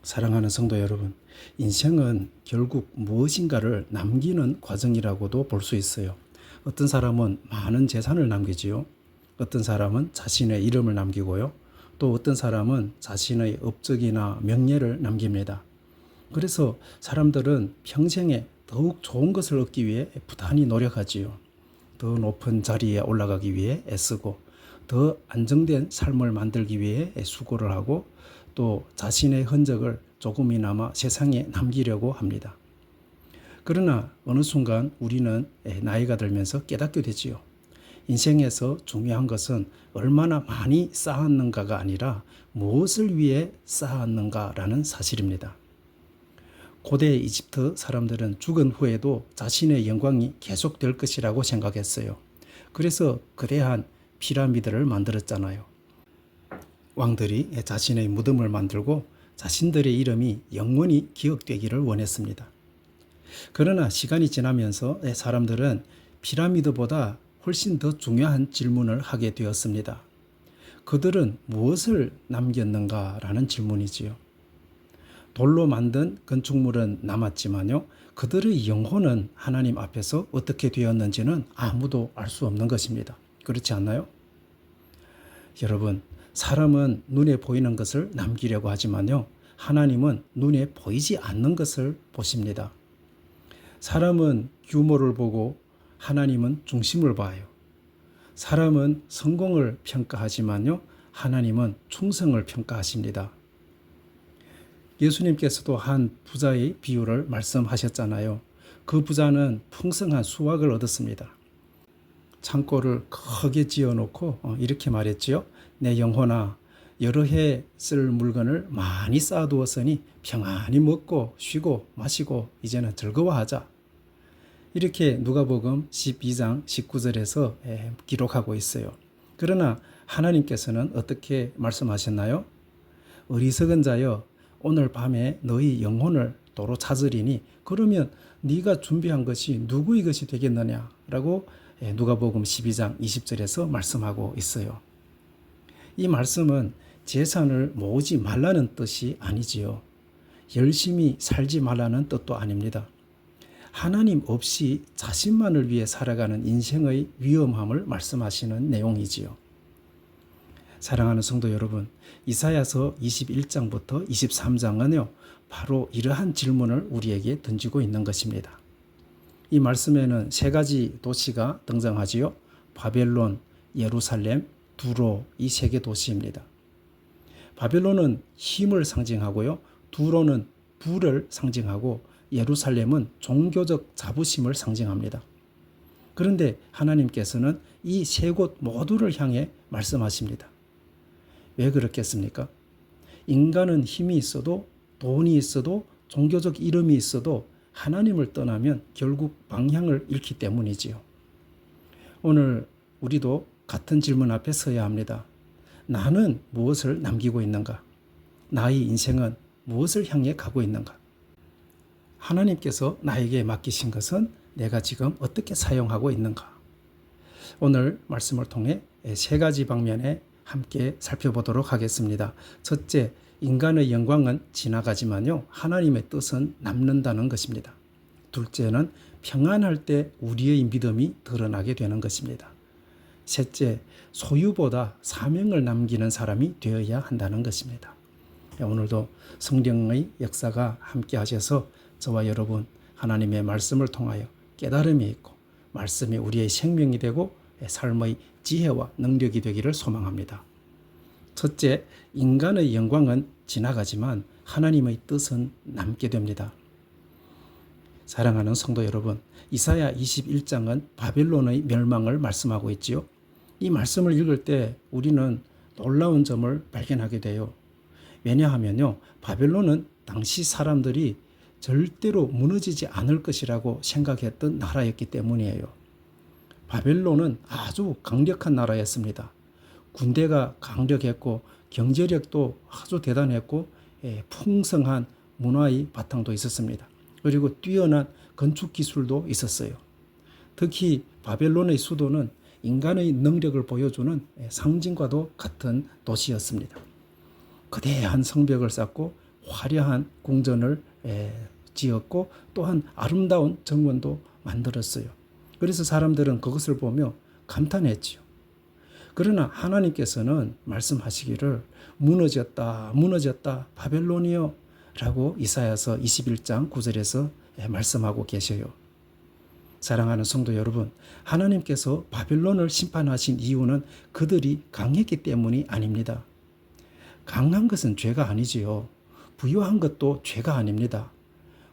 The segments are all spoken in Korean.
사랑하는 성도 여러분, 인생은 결국 무엇인가를 남기는 과정이라고도 볼 수 있어요. 어떤 사람은 많은 재산을 남기지요. 어떤 사람은 자신의 이름을 남기고요. 또 어떤 사람은 자신의 업적이나 명예를 남깁니다. 그래서 사람들은 평생에 더욱 좋은 것을 얻기 위해 부단히 노력하지요. 더 높은 자리에 올라가기 위해 애쓰고, 더 안정된 삶을 만들기 위해 수고를 하고, 또 자신의 흔적을 조금이나마 세상에 남기려고 합니다. 그러나 어느 순간 우리는 나이가 들면서 깨닫게 되지요. 인생에서 중요한 것은 얼마나 많이 쌓았는가가 아니라 무엇을 위해 쌓았는가라는 사실입니다. 고대 이집트 사람들은 죽은 후에도 자신의 영광이 계속될 것이라고 생각했어요. 그래서 거대한 피라미드를 만들었잖아요. 왕들이 자신의 무덤을 만들고 자신들의 이름이 영원히 기억되기를 원했습니다. 그러나 시간이 지나면서 사람들은 피라미드보다 훨씬 더 중요한 질문을 하게 되었습니다. 그들은 무엇을 남겼는가라는 질문이지요. 돌로 만든 건축물은 남았지만요, 그들의 영혼은 하나님 앞에서 어떻게 되었는지는 아무도 알 수 없는 것입니다. 그렇지 않나요? 여러분, 사람은 눈에 보이는 것을 남기려고 하지만요, 하나님은 눈에 보이지 않는 것을 보십니다. 사람은 규모를 보고 하나님은 중심을 봐요. 사람은 성공을 평가하지만요, 하나님은 충성을 평가하십니다. 예수님께서도 한 부자의 비유를 말씀하셨잖아요. 그 부자는 풍성한 수확을 얻었습니다. 창고를 크게 지어놓고 이렇게 말했지요. 내 영혼아, 여러 해 쓸 물건을 많이 쌓아두었으니 평안히 먹고 쉬고 마시고 이제는 즐거워하자. 이렇게 누가복음 12장 19절에서 기록하고 있어요. 그러나 하나님께서는 어떻게 말씀하셨나요? 어리석은 자여, 오늘 밤에 너희 영혼을 도로 찾으리니 그러면 네가 준비한 것이 누구의 것이 되겠느냐라고 누가복음 12장 20절에서 말씀하고 있어요. 이 말씀은 재산을 모으지 말라는 뜻이 아니지요. 열심히 살지 말라는 뜻도 아닙니다. 하나님 없이 자신만을 위해 살아가는 인생의 위험함을 말씀하시는 내용이지요. 사랑하는 성도 여러분, 이사야서 21장부터 23장은요, 바로 이러한 질문을 우리에게 던지고 있는 것입니다. 이 말씀에는 세 가지 도시가 등장하지요. 바벨론, 예루살렘, 두로, 이 세 개 도시입니다. 바벨론은 힘을 상징하고요, 두로는 부를 상징하고, 예루살렘은 종교적 자부심을 상징합니다. 그런데 하나님께서는 이 세 곳 모두를 향해 말씀하십니다. 왜 그렇겠습니까? 인간은 힘이 있어도, 돈이 있어도, 종교적 이름이 있어도 하나님을 떠나면 결국 방향을 잃기 때문이지요. 오늘 우리도 같은 질문 앞에 서야 합니다. 나는 무엇을 남기고 있는가? 나의 인생은 무엇을 향해 가고 있는가? 하나님께서 나에게 맡기신 것은 내가 지금 어떻게 사용하고 있는가? 오늘 말씀을 통해 세 가지 방면에 함께 살펴보도록 하겠습니다. 첫째, 인간의 영광은 지나가지만요, 하나님의 뜻은 남는다는 것입니다. 둘째는 평안할 때 우리의 믿음이 드러나게 되는 것입니다. 셋째, 소유보다 사명을 남기는 사람이 되어야 한다는 것입니다. 오늘도 성령의 역사가 함께 하셔서 저와 여러분 하나님의 말씀을 통하여 깨달음이 있고 말씀이 우리의 생명이 되고 삶의 지혜와 능력이 되기를 소망합니다. 첫째, 인간의 영광은 지나가지만 하나님의 뜻은 남게 됩니다. 사랑하는 성도 여러분, 이사야 21장은 바벨론의 멸망을 말씀하고 있지요. 이 말씀을 읽을 때 우리는 놀라운 점을 발견하게 돼요. 왜냐하면요, 바벨론은 당시 사람들이 절대로 무너지지 않을 것이라고 생각했던 나라였기 때문이에요. 바벨론은 아주 강력한 나라였습니다. 군대가 강력했고 경제력도 아주 대단했고 풍성한 문화의 바탕도 있었습니다. 그리고 뛰어난 건축 기술도 있었어요. 특히 바벨론의 수도는 인간의 능력을 보여주는 상징과도 같은 도시였습니다. 거대한 성벽을 쌓고 화려한 궁전을 지었고 또한 아름다운 정원도 만들었어요. 그래서 사람들은 그것을 보며 감탄했지요. 그러나 하나님께서는 말씀하시기를 무너졌다 무너졌다 바벨론이여 라고 이사야서 21장 9절에서 말씀하고 계셔요. 사랑하는 성도 여러분, 하나님께서 바벨론을 심판하신 이유는 그들이 강했기 때문이 아닙니다. 강한 것은 죄가 아니지요. 부유한 것도 죄가 아닙니다.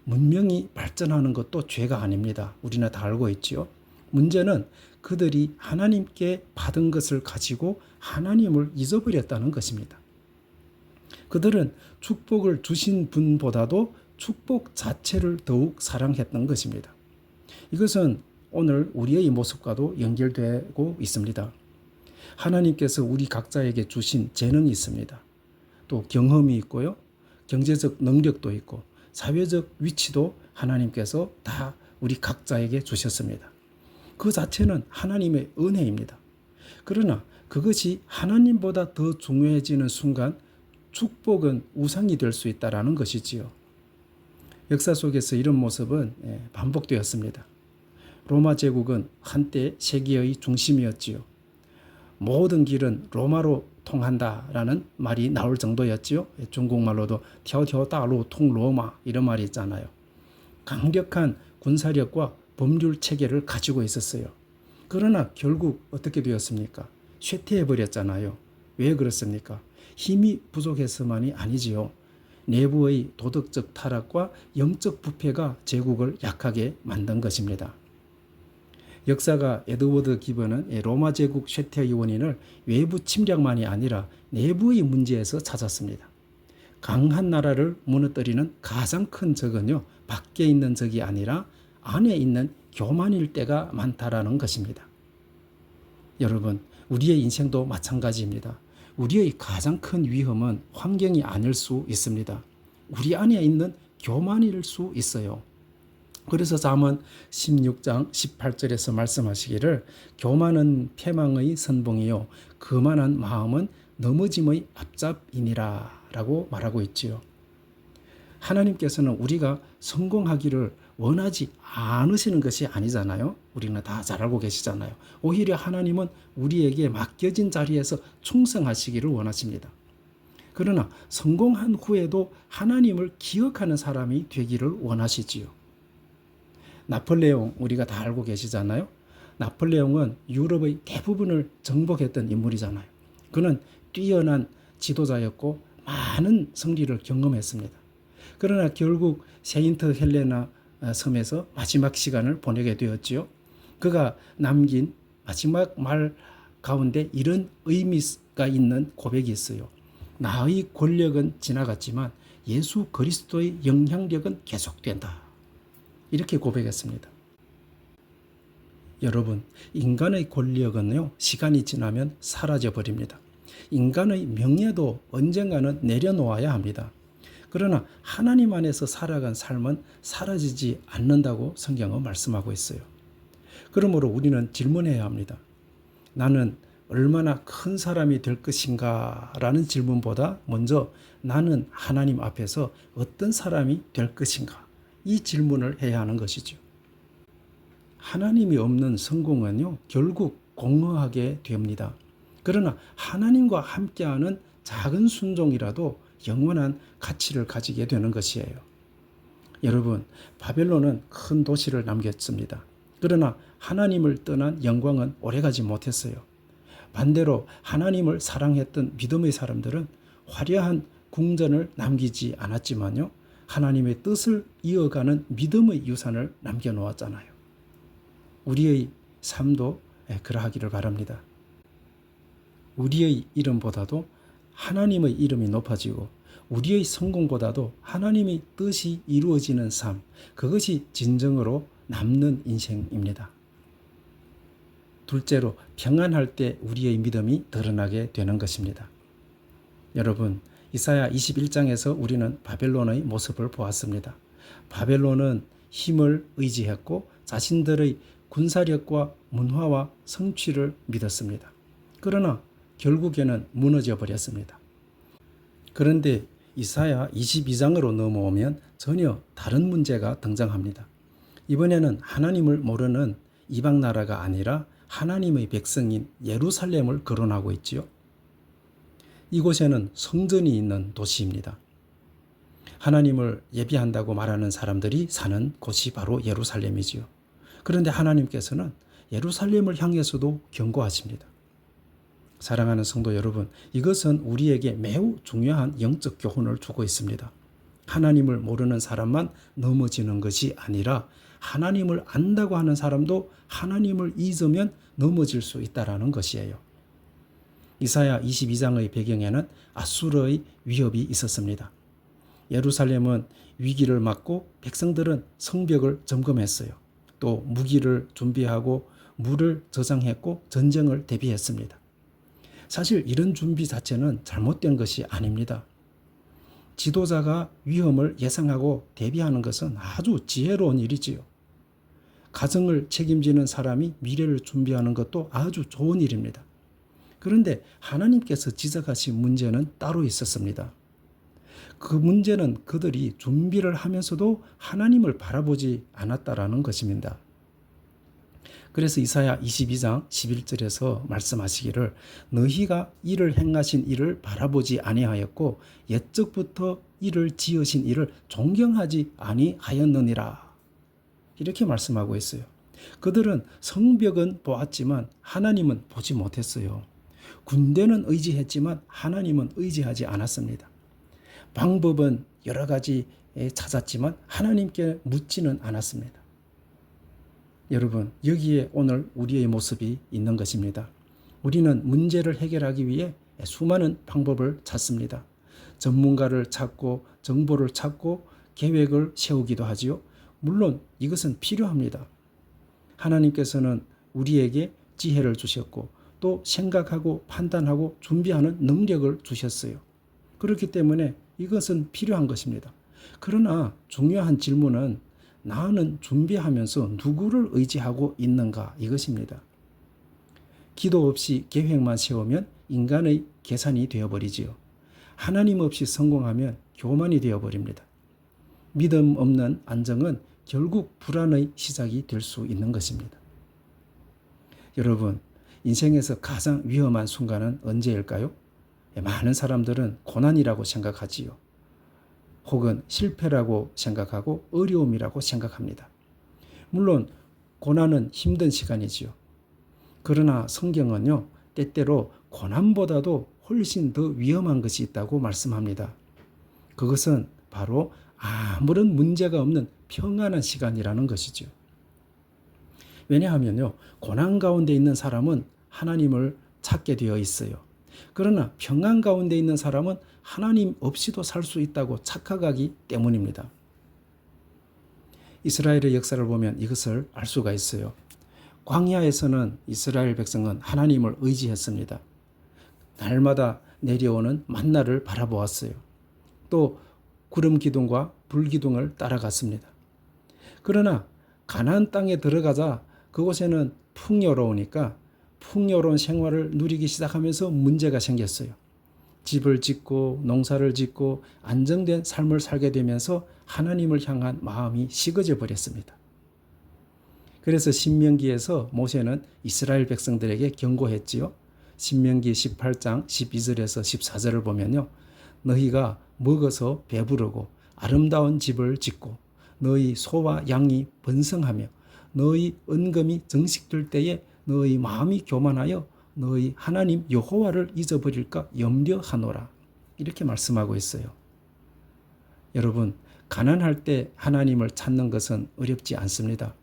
문명이 발전하는 것도 죄가 아닙니다. 우리는 다 알고 있지요. 문제는 그들이 하나님께 받은 것을 가지고 하나님을 잊어버렸다는 것입니다. 그들은 축복을 주신 분보다도 축복 자체를 더욱 사랑했던 것입니다. 이것은 오늘 우리의 모습과도 연결되고 있습니다. 하나님께서 우리 각자에게 주신 재능이 있습니다. 또 경험이 있고요. 경제적 능력도 있고 사회적 위치도 하나님께서 다 우리 각자에게 주셨습니다. 그 자체는 하나님의 은혜입니다. 그러나 그것이 하나님보다 더 중요해지는 순간 축복은 우상이 될 수 있다는 것이지요. 역사 속에서 이런 모습은 반복되었습니다. 로마 제국은 한때 세계의 중심이었지요. 모든 길은 로마로 통한다라는 말이 나올 정도였지요. 중국말로도 튀어튀어다로 통로마 이런 말이 있잖아요. 강력한 군사력과 법률 체계를 가지고 있었어요. 그러나 결국 어떻게 되었습니까? 쇠퇴해버렸잖아요. 왜 그렇습니까? 힘이 부족해서만이 아니지요. 내부의 도덕적 타락과 영적 부패가 제국을 약하게 만든 것입니다. 역사가 에드워드 기번은 로마 제국 쇠퇴의 원인을 외부 침략만이 아니라 내부의 문제에서 찾았습니다. 강한 나라를 무너뜨리는 가장 큰 적은요, 밖에 있는 적이 아니라 안에 있는 교만일 때가 많다라는 것입니다. 여러분, 우리의 인생도 마찬가지입니다. 우리의 가장 큰 위험은 환경이 아닐 수 있습니다. 우리 안에 있는 교만일 수 있어요. 그래서 잠언 16장 18절에서 말씀하시기를 교만은 패망의 선봉이요 거만한 마음은 넘어짐의 앞잡이니라 라고 말하고 있지요. 하나님께서는 우리가 성공하기를 원하지 않으시는 것이 아니잖아요. 우리는 다 잘 알고 계시잖아요. 오히려 하나님은 우리에게 맡겨진 자리에서 충성하시기를 원하십니다. 그러나 성공한 후에도 하나님을 기억하는 사람이 되기를 원하시지요. 나폴레옹 우리가 다 알고 계시잖아요. 나폴레옹은 유럽의 대부분을 정복했던 인물이잖아요. 그는 뛰어난 지도자였고 많은 승리를 경험했습니다. 그러나 결국 세인트 헬레나 섬에서 마지막 시간을 보내게 되었지요. 그가 남긴 마지막 말 가운데 이런 의미가 있는 고백이 있어요. 나의 권력은 지나갔지만 예수 그리스도의 영향력은 계속된다. 이렇게 고백했습니다. 여러분, 인간의 권력은요, 시간이 지나면 사라져 버립니다. 인간의 명예도 언젠가는 내려놓아야 합니다. 그러나 하나님 안에서 살아간 삶은 사라지지 않는다고 성경은 말씀하고 있어요. 그러므로 우리는 질문해야 합니다. 나는 얼마나 큰 사람이 될 것인가 라는 질문보다 먼저 나는 하나님 앞에서 어떤 사람이 될 것인가 이 질문을 해야 하는 것이죠. 하나님이 없는 성공은요, 결국 공허하게 됩니다. 그러나 하나님과 함께하는 작은 순종이라도 영원한 가치를 가지게 되는 것이에요. 여러분, 바벨론은 큰 도시를 남겼습니다. 그러나 하나님을 떠난 영광은 오래가지 못했어요. 반대로 하나님을 사랑했던 믿음의 사람들은 화려한 궁전을 남기지 않았지만요, 하나님의 뜻을 이어가는 믿음의 유산을 남겨놓았잖아요. 우리의 삶도 그러하기를 바랍니다. 우리의 이름보다도 하나님의 이름이 높아지고 우리의 성공보다도 하나님의 뜻이 이루어지는 삶, 그것이 진정으로 남는 인생입니다. 둘째로 평안할 때 우리의 믿음이 드러나게 되는 것입니다. 여러분, 이사야 21장에서 우리는 바벨론의 모습을 보았습니다. 바벨론은 힘을 의지했고 자신들의 군사력과 문화와 성취를 믿었습니다. 그러나 결국에는 무너져 버렸습니다. 그런데 이사야 22장으로 넘어오면 전혀 다른 문제가 등장합니다. 이번에는 하나님을 모르는 이방 나라가 아니라 하나님의 백성인 예루살렘을 거론하고 있지요. 이곳에는 성전이 있는 도시입니다. 하나님을 예비한다고 말하는 사람들이 사는 곳이 바로 예루살렘이지요. 그런데 하나님께서는 예루살렘을 향해서도 경고하십니다. 사랑하는 성도 여러분, 이것은 우리에게 매우 중요한 영적 교훈을 주고 있습니다. 하나님을 모르는 사람만 넘어지는 것이 아니라 하나님을 안다고 하는 사람도 하나님을 잊으면 넘어질 수 있다는 것이에요. 이사야 22장의 배경에는 아수르의 위협이 있었습니다. 예루살렘은 위기를 맞고 백성들은 성벽을 점검했어요. 또 무기를 준비하고 물을 저장했고 전쟁을 대비했습니다. 사실 이런 준비 자체는 잘못된 것이 아닙니다. 지도자가 위험을 예상하고 대비하는 것은 아주 지혜로운 일이지요. 가정을 책임지는 사람이 미래를 준비하는 것도 아주 좋은 일입니다. 그런데 하나님께서 지적하신 문제는 따로 있었습니다. 그 문제는 그들이 준비를 하면서도 하나님을 바라보지 않았다라는 것입니다. 그래서 이사야 22장 11절에서 말씀하시기를 너희가 이를 행하신 이를 바라보지 아니하였고 옛적부터 이를 지으신 이를 존경하지 아니하였느니라. 이렇게 말씀하고 있어요. 그들은 성벽은 보았지만 하나님은 보지 못했어요. 군대는 의지했지만 하나님은 의지하지 않았습니다. 방법은 여러 가지 찾았지만 하나님께 묻지는 않았습니다. 여러분, 여기에 오늘 우리의 모습이 있는 것입니다. 우리는 문제를 해결하기 위해 수많은 방법을 찾습니다. 전문가를 찾고 정보를 찾고 계획을 세우기도 하지요. 물론 이것은 필요합니다. 하나님께서는 우리에게 지혜를 주셨고 또 생각하고 판단하고 준비하는 능력을 주셨어요. 그렇기 때문에 이것은 필요한 것입니다. 그러나 중요한 질문은 나는 준비하면서 누구를 의지하고 있는가 이것입니다. 기도 없이 계획만 세우면 인간의 계산이 되어버리지요. 하나님 없이 성공하면 교만이 되어버립니다. 믿음 없는 안정은 결국 불안의 시작이 될 수 있는 것입니다. 여러분, 인생에서 가장 위험한 순간은 언제일까요? 많은 사람들은 고난이라고 생각하지요. 혹은 실패라고 생각하고 어려움이라고 생각합니다. 물론 고난은 힘든 시간이지요. 그러나 성경은요, 때때로 고난보다도 훨씬 더 위험한 것이 있다고 말씀합니다. 그것은 바로 아무런 문제가 없는 평안한 시간이라는 것이죠. 왜냐하면요, 고난 가운데 있는 사람은 하나님을 찾게 되어 있어요. 그러나 평안 가운데 있는 사람은 하나님 없이도 살 수 있다고 착각하기 때문입니다. 이스라엘의 역사를 보면 이것을 알 수가 있어요. 광야에서는 이스라엘 백성은 하나님을 의지했습니다. 날마다 내려오는 만나를 바라보았어요. 또 구름 기둥과 불 기둥을 따라갔습니다. 그러나 가나안 땅에 들어가자 그곳에는 풍요로우니까 풍요로운 생활을 누리기 시작하면서 문제가 생겼어요. 집을 짓고 농사를 짓고 안정된 삶을 살게 되면서 하나님을 향한 마음이 식어져 버렸습니다. 그래서 신명기에서 모세는 이스라엘 백성들에게 경고했지요. 신명기 18장 12절에서 14절을 보면요. 너희가 먹어서 배부르고 아름다운 집을 짓고 너희 소와 양이 번성하며 너희 은금이 정식될 때에 너희 마음이 교만하여 너희 하나님 여호와를 잊어버릴까 염려하노라. 이렇게 말씀하고 있어요. 여러분, 가난할 때 하나님을 찾는 것은 어렵지 않습니다.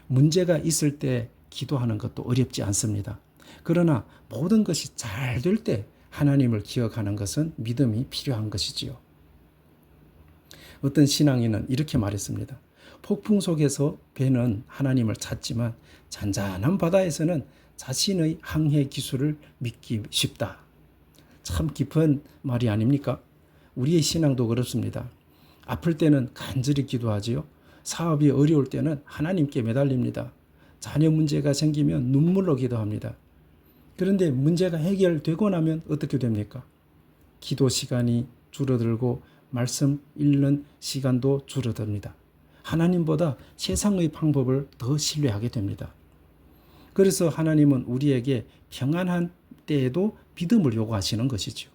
문제가 있을 때 기도하는 것도 어렵지 않습니다. 그러나 모든 것이 잘 될 때 하나님을 기억하는 것은 믿음이 필요한 것이지요. 어떤 신앙인은 이렇게 말했습니다. 폭풍 속에서 배는 하나님을 찾지만 잔잔한 바다에서는 자신의 항해 기술을 믿기 쉽다. 참 깊은 말이 아닙니까? 우리의 신앙도 그렇습니다. 아플 때는 간절히 기도하지요. 사업이 어려울 때는 하나님께 매달립니다. 자녀 문제가 생기면 눈물로 기도합니다. 그런데 문제가 해결되고 나면 어떻게 됩니까? 기도 시간이 줄어들고 말씀 읽는 시간도 줄어듭니다. 하나님보다 세상의 방법을 더 신뢰하게 됩니다. 그래서 하나님은 우리에게 평안한 때에도 믿음을 요구하시는 것이죠.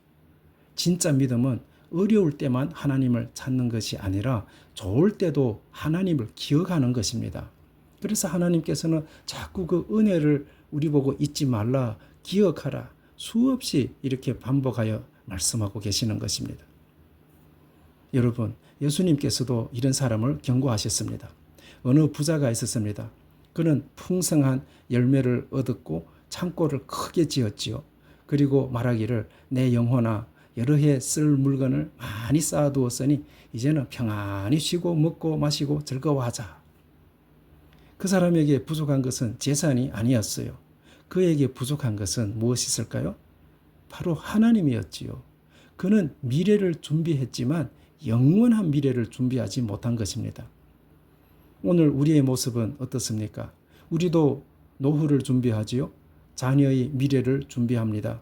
진짜 믿음은 어려울 때만 하나님을 찾는 것이 아니라 좋을 때도 하나님을 기억하는 것입니다. 그래서 하나님께서는 자꾸 그 은혜를 우리 보고 잊지 말라, 기억하라 수없이 이렇게 반복하여 말씀하고 계시는 것입니다. 여러분, 예수님께서도 이런 사람을 경고하셨습니다. 어느 부자가 있었습니다. 그는 풍성한 열매를 얻었고 창고를 크게 지었지요. 그리고 말하기를 내 영혼아 여러 해 쓸 물건을 많이 쌓아두었으니 이제는 평안히 쉬고 먹고 마시고 즐거워하자. 그 사람에게 부족한 것은 재산이 아니었어요. 그에게 부족한 것은 무엇이었을까요? 바로 하나님이었지요. 그는 미래를 준비했지만 영원한 미래를 준비하지 못한 것입니다. 오늘 우리의 모습은 어떻습니까? 우리도 노후를 준비하지요. 자녀의 미래를 준비합니다.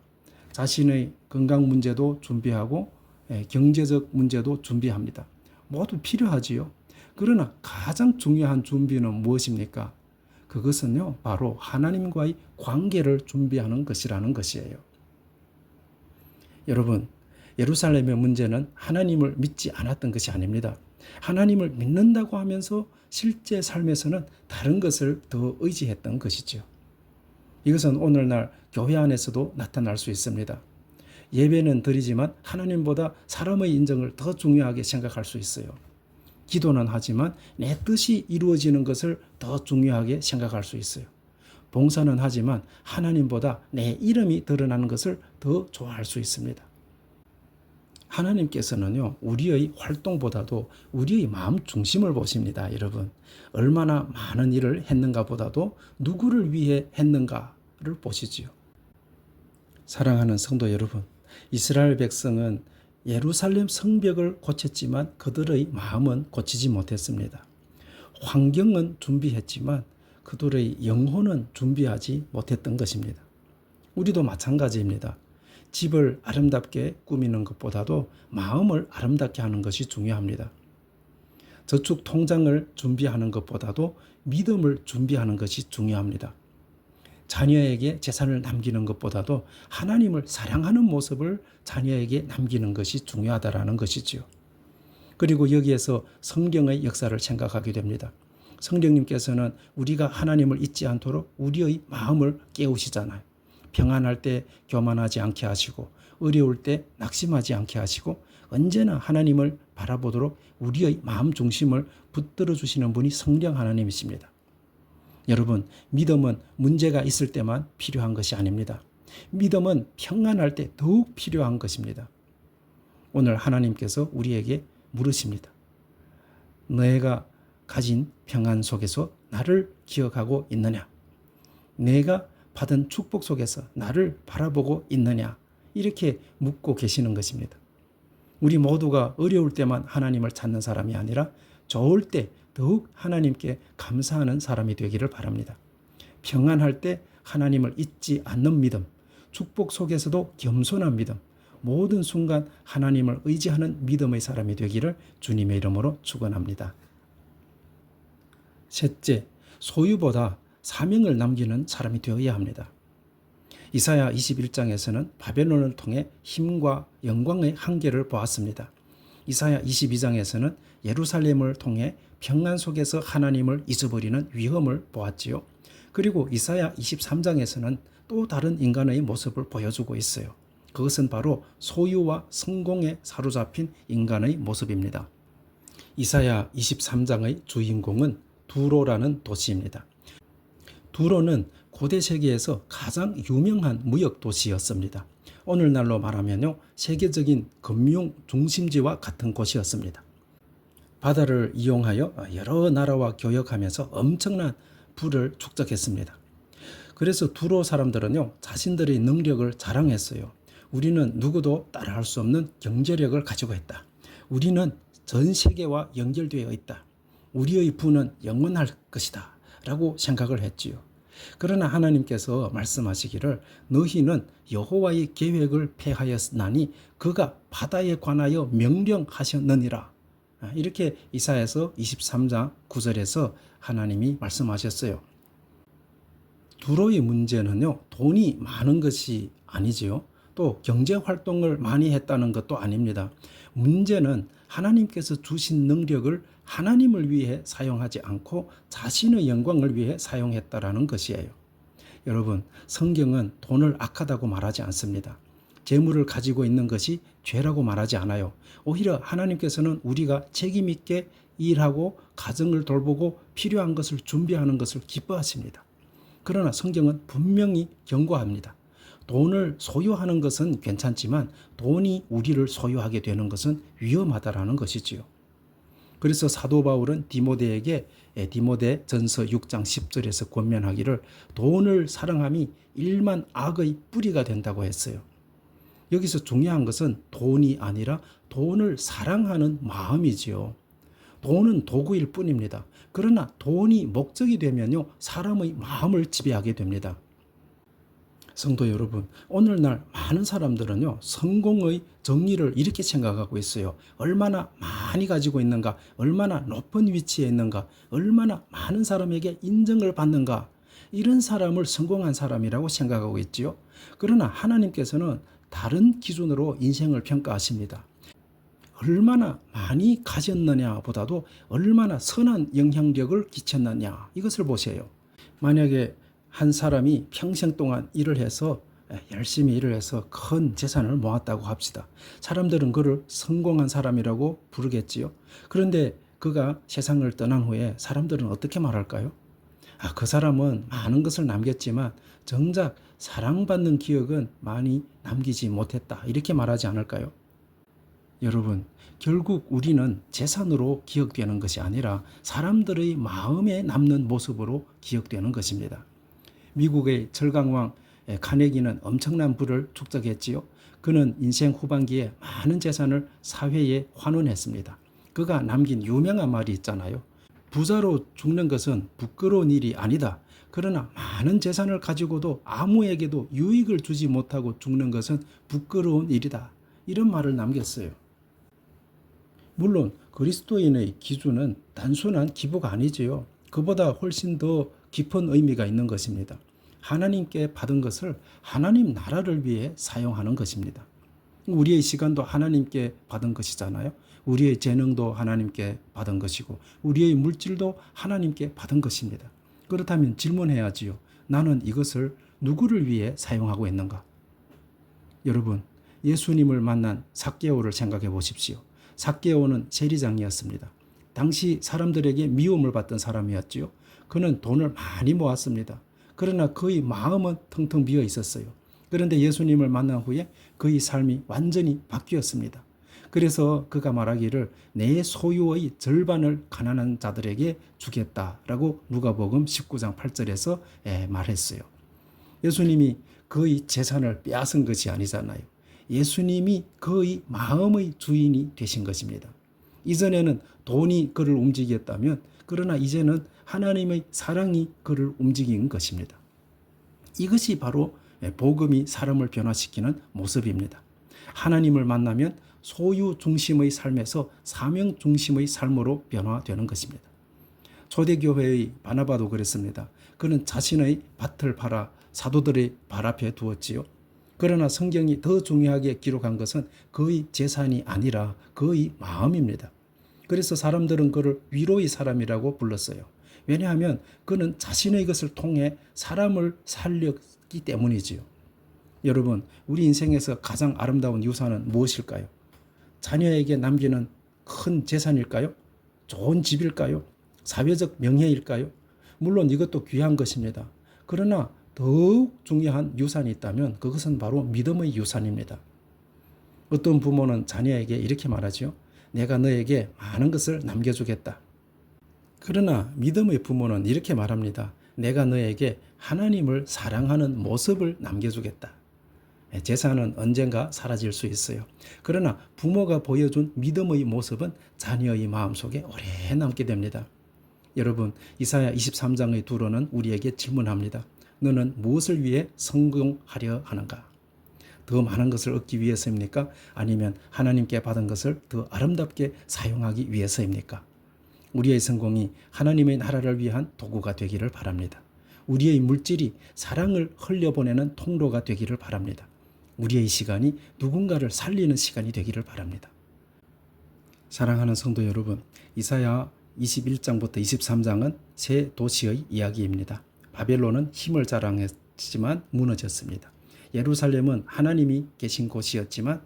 자신의 건강 문제도 준비하고 경제적 문제도 준비합니다. 모두 필요하지요. 그러나 가장 중요한 준비는 무엇입니까? 그것은요, 바로 하나님과의 관계를 준비하는 것이라는 것이에요. 여러분, 예루살렘의 문제는 하나님을 믿지 않았던 것이 아닙니다. 하나님을 믿는다고 하면서 실제 삶에서는 다른 것을 더 의지했던 것이죠. 이것은 오늘날 교회 안에서도 나타날 수 있습니다. 예배는 드리지만 하나님보다 사람의 인정을 더 중요하게 생각할 수 있어요. 기도는 하지만 내 뜻이 이루어지는 것을 더 중요하게 생각할 수 있어요. 봉사는 하지만 하나님보다 내 이름이 드러나는 것을 더 좋아할 수 있습니다. 하나님께서는요, 우리의 활동보다도 우리의 마음 중심을 보십니다, 여러분. 얼마나 많은 일을 했는가 보다도 누구를 위해 했는가를 보시지요. 사랑하는 성도 여러분, 이스라엘 백성은 예루살렘 성벽을 고쳤지만 그들의 마음은 고치지 못했습니다. 환경은 준비했지만 그들의 영혼은 준비하지 못했던 것입니다. 우리도 마찬가지입니다. 집을 아름답게 꾸미는 것보다도 마음을 아름답게 하는 것이 중요합니다. 저축 통장을 준비하는 것보다도 믿음을 준비하는 것이 중요합니다. 자녀에게 재산을 남기는 것보다도 하나님을 사랑하는 모습을 자녀에게 남기는 것이 중요하다라는 것이지요. 그리고 여기에서 성령의 역사를 생각하게 됩니다. 성령님께서는 우리가 하나님을 잊지 않도록 우리의 마음을 깨우시잖아요. 평안할 때 교만하지 않게 하시고 어려울 때 낙심하지 않게 하시고 언제나 하나님을 바라보도록 우리의 마음 중심을 붙들어 주시는 분이 성령 하나님이십니다. 여러분, 믿음은 문제가 있을 때만 필요한 것이 아닙니다. 믿음은 평안할 때 더욱 필요한 것입니다. 오늘 하나님께서 우리에게 물으십니다. 너희가 가진 평안 속에서 나를 기억하고 있느냐? 내가 받은 축복 속에서 나를 바라보고 있느냐? 이렇게 묻고 계시는 것입니다. 우리 모두가 어려울 때만 하나님을 찾는 사람이 아니라 좋을 때 더욱 하나님께 감사하는 사람이 되기를 바랍니다. 평안할 때 하나님을 잊지 않는 믿음, 축복 속에서도 겸손한 믿음, 모든 순간 하나님을 의지하는 믿음의 사람이 되기를 주님의 이름으로 축원합니다. 셋째, 소유보다 사명을 남기는 사람이 되어야 합니다. 이사야 21장에서는 바벨론을 통해 힘과 영광의 한계를 보았습니다. 이사야 22장에서는 예루살렘을 통해 평안 속에서 하나님을 잊어버리는 위험을 보았지요. 그리고 이사야 23장에서는 또 다른 인간의 모습을 보여주고 있어요. 그것은 바로 소유와 성공에 사로잡힌 인간의 모습입니다. 이사야 23장의 주인공은 두로라는 도시입니다. 두로는 고대 세계에서 가장 유명한 무역 도시였습니다. 오늘날로 말하면요, 세계적인 금융 중심지와 같은 곳이었습니다. 바다를 이용하여 여러 나라와 교역하면서 엄청난 부를 축적했습니다. 그래서 두로 사람들은요, 자신들의 능력을 자랑했어요. 우리는 누구도 따라할 수 없는 경제력을 가지고 있다. 우리는 전 세계와 연결되어 있다. 우리의 부는 영원할 것이다. 라고 생각을 했지요. 그러나 하나님께서 말씀하시기를 너희는 여호와의 계획을 폐하였나니 그가 바다에 관하여 명령하셨느니라. 이렇게 이사야서 23장 9절에서 하나님이 말씀하셨어요. 두로의 문제는요, 돈이 많은 것이 아니지요. 또 경제 활동을 많이 했다는 것도 아닙니다. 문제는 하나님께서 주신 능력을 하나님을 위해 사용하지 않고 자신의 영광을 위해 사용했다라는 것이에요. 여러분, 성경은 돈을 악하다고 말하지 않습니다. 재물을 가지고 있는 것이 죄라고 말하지 않아요. 오히려 하나님께서는 우리가 책임 있게 일하고 가정을 돌보고 필요한 것을 준비하는 것을 기뻐하십니다. 그러나 성경은 분명히 경고합니다. 돈을 소유하는 것은 괜찮지만 돈이 우리를 소유하게 되는 것은 위험하다라는 것이지요. 그래서 사도 바울은 디모데에게 디모데 전서 6장 10절에서 권면하기를 돈을 사랑함이 일만 악의 뿌리가 된다고 했어요. 여기서 중요한 것은 돈이 아니라 돈을 사랑하는 마음이지요. 돈은 도구일 뿐입니다. 그러나 돈이 목적이 되면요, 사람의 마음을 지배하게 됩니다. 성도 여러분, 오늘날 많은 사람들은요, 성공의 정의를 이렇게 생각하고 있어요. 얼마나 많이 가지고 있는가, 얼마나 높은 위치에 있는가, 얼마나 많은 사람에게 인정을 받는가, 이런 사람을 성공한 사람이라고 생각하고 있지요. 그러나 하나님께서는 다른 기준으로 인생을 평가하십니다. 얼마나 많이 가졌느냐 보다도 얼마나 선한 영향력을 끼쳤느냐, 이것을 보세요. 만약에 한 사람이 평생 동안 일을 해서 열심히 일을 해서 큰 재산을 모았다고 합시다. 사람들은 그를 성공한 사람이라고 부르겠지요. 그런데 그가 세상을 떠난 후에 사람들은 어떻게 말할까요? 그 사람은 많은 것을 남겼지만 정작 사랑받는 기억은 많이 남기지 못했다, 이렇게 말하지 않을까요? 여러분, 결국 우리는 재산으로 기억되는 것이 아니라 사람들의 마음에 남는 모습으로 기억되는 것입니다. 미국의 철강왕 카네기는 엄청난 부를 축적했지요. 그는 인생 후반기에 많은 재산을 사회에 환원했습니다. 그가 남긴 유명한 말이 있잖아요. 부자로 죽는 것은 부끄러운 일이 아니다. 그러나 많은 재산을 가지고도 아무에게도 유익을 주지 못하고 죽는 것은 부끄러운 일이다. 이런 말을 남겼어요. 물론 그리스도인의 기준은 단순한 기부가 아니지요. 그보다 훨씬 더 깊은 의미가 있는 것입니다. 하나님께 받은 것을 하나님 나라를 위해 사용하는 것입니다. 우리의 시간도 하나님께 받은 것이잖아요. 우리의 재능도 하나님께 받은 것이고 우리의 물질도 하나님께 받은 것입니다. 그렇다면 질문해야지요. 나는 이것을 누구를 위해 사용하고 있는가? 여러분, 예수님을 만난 삭개오를 생각해 보십시오. 삭개오는 세리장이었습니다. 당시 사람들에게 미움을 받던 사람이었지요. 그는 돈을 많이 모았습니다. 그러나 그의 마음은 텅텅 비어 있었어요. 그런데 예수님을 만난 후에 그의 삶이 완전히 바뀌었습니다. 그래서 그가 말하기를 내 소유의 절반을 가난한 자들에게 주겠다라고 누가복음 19장 8절에서 말했어요. 예수님이 그의 재산을 빼앗은 것이 아니잖아요. 예수님이 그의 마음의 주인이 되신 것입니다. 이전에는 돈이 그를 움직였다면 그러나 이제는 하나님의 사랑이 그를 움직인 것입니다. 이것이 바로 복음이 사람을 변화시키는 모습입니다. 하나님을 만나면 소유 중심의 삶에서 사명 중심의 삶으로 변화되는 것입니다. 초대교회의 바나바도 그랬습니다. 그는 자신의 밭을 팔아 사도들의 발 앞에 두었지요. 그러나 성경이 더 중요하게 기록한 것은 그의 재산이 아니라 그의 마음입니다. 그래서 사람들은 그를 위로의 사람이라고 불렀어요. 왜냐하면 그는 자신의 것을 통해 사람을 살렸기 때문이지요. 여러분, 우리 인생에서 가장 아름다운 유산은 무엇일까요? 자녀에게 남기는 큰 재산일까요? 좋은 집일까요? 사회적 명예일까요? 물론 이것도 귀한 것입니다. 그러나 더욱 중요한 유산이 있다면 그것은 바로 믿음의 유산입니다. 어떤 부모는 자녀에게 이렇게 말하죠. 내가 너에게 많은 것을 남겨주겠다. 그러나 믿음의 부모는 이렇게 말합니다. 내가 너에게 하나님을 사랑하는 모습을 남겨주겠다. 재산은 언젠가 사라질 수 있어요. 그러나 부모가 보여준 믿음의 모습은 자녀의 마음속에 오래 남게 됩니다. 여러분, 이사야 23장의 두로는 우리에게 질문합니다. 너는 무엇을 위해 성공하려 하는가? 더 많은 것을 얻기 위해서입니까? 아니면 하나님께 받은 것을 더 아름답게 사용하기 위해서입니까? 우리의 성공이 하나님의 나라를 위한 도구가 되기를 바랍니다. 우리의 물질이 사랑을 흘려보내는 통로가 되기를 바랍니다. 우리의 시간이 누군가를 살리는 시간이 되기를 바랍니다. 사랑하는 성도 여러분, 이사야 21장부터 23장은 세 도시의 이야기입니다. 바벨론은 힘을 자랑했지만 무너졌습니다. 예루살렘은 하나님이 계신 곳이었지만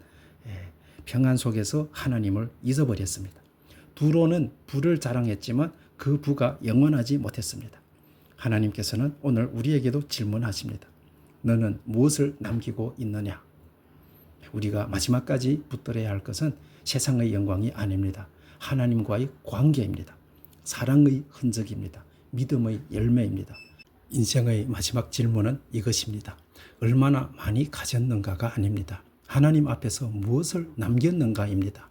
평안 속에서 하나님을 잊어버렸습니다. 두로는 부를 자랑했지만 그 부가 영원하지 못했습니다. 하나님께서는 오늘 우리에게도 질문하십니다. 너는 무엇을 남기고 있느냐? 우리가 마지막까지 붙들어야 할 것은 세상의 영광이 아닙니다. 하나님과의 관계입니다. 사랑의 흔적입니다. 믿음의 열매입니다. 인생의 마지막 질문은 이것입니다. 얼마나 많이 가졌는가가 아닙니다. 하나님 앞에서 무엇을 남겼는가입니다.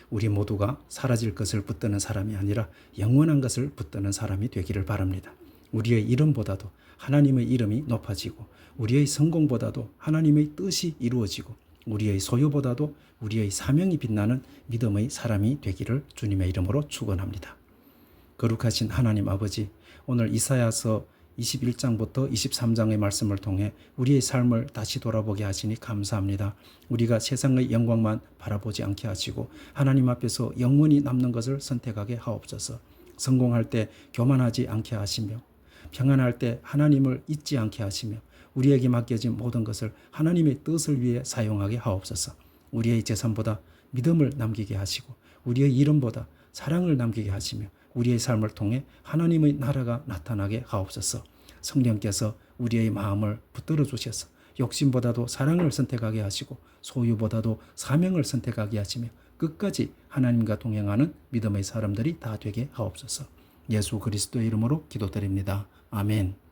우리 모두가 사라질 것을 붙드는 사람이 아니라 영원한 것을 붙드는 사람이 되기를 바랍니다. 우리의 이름보다도 하나님의 이름이 높아지고 우리의 성공보다도 하나님의 뜻이 이루어지고 우리의 소유보다도 우리의 사명이 빛나는 믿음의 사람이 되기를 주님의 이름으로 축원합니다. 거룩하신 하나님 아버지, 오늘 이사야서 21장부터 23장의 말씀을 통해 우리의 삶을 다시 돌아보게 하시니 감사합니다. 우리가 세상의 영광만 바라보지 않게 하시고 하나님 앞에서 영원히 남는 것을 선택하게 하옵소서. 성공할 때 교만하지 않게 하시며 평안할 때 하나님을 잊지 않게 하시며 우리에게 맡겨진 모든 것을 하나님의 뜻을 위해 사용하게 하옵소서. 우리의 재산보다 믿음을 남기게 하시고 우리의 이름보다 사랑을 남기게 하시며 우리의 삶을 통해 하나님의 나라가 나타나게 하옵소서. 성령께서 우리의 마음을 붙들어 주셔서 욕심보다도 사랑을 선택하게 하시고 소유보다도 사명을 선택하게 하시며 끝까지 하나님과 동행하는 믿음의 사람들이 다 되게 하옵소서. 예수 그리스도의 이름으로 기도드립니다. 아멘.